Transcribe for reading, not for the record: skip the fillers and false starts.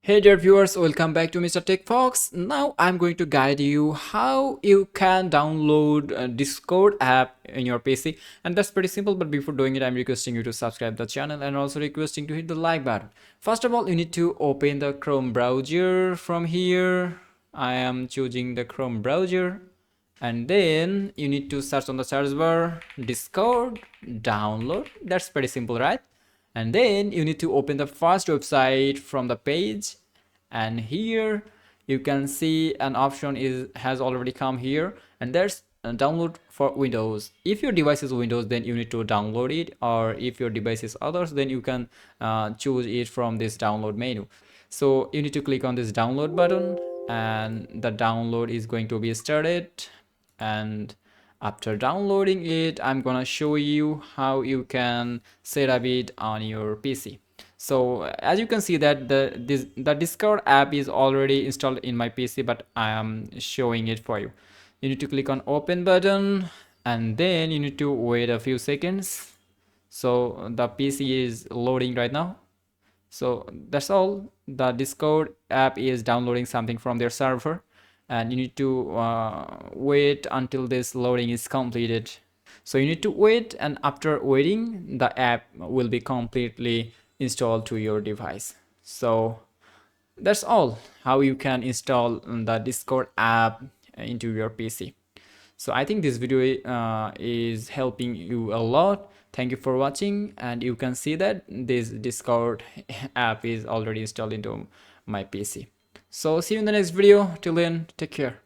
Hey dear viewers, welcome back to Mr. Tech Fox. Now I'm going to guide you how you can download a Discord app in your PC, and that's pretty simple. But before doing it, I'm requesting you to subscribe the channel and also requesting to hit the like button. First of all, you need to open the Chrome browser. From here I am choosing the Chrome browser, and then you need to search on the search bar Discord download. That's pretty simple, right? And then you need to open the first website from the page, and here you can see an option has already come here, and there's a download for Windows. If your device is Windows, then you need to download it, or if your device is others, then you can choose it from this download menu. So you need to click on this download button, and the download is going to be started. And after downloading it, I'm gonna show you how you can set up it on your PC. So as you can see that the Discord app is already installed in my PC, but I am showing it for you. You need to click on open button, and then you need to wait a few seconds. So the PC is loading right now. So that's all. The Discord app is downloading something from their server, and you need to wait until this loading is completed. So you need to wait, and after waiting, the app will be completely installed to your device. So that's all how you can install the Discord app into your PC. So I think this video is helping you a lot. Thank you for watching, and you can see that this Discord app is already installed into my PC. So see you in the next video. Till then, take care.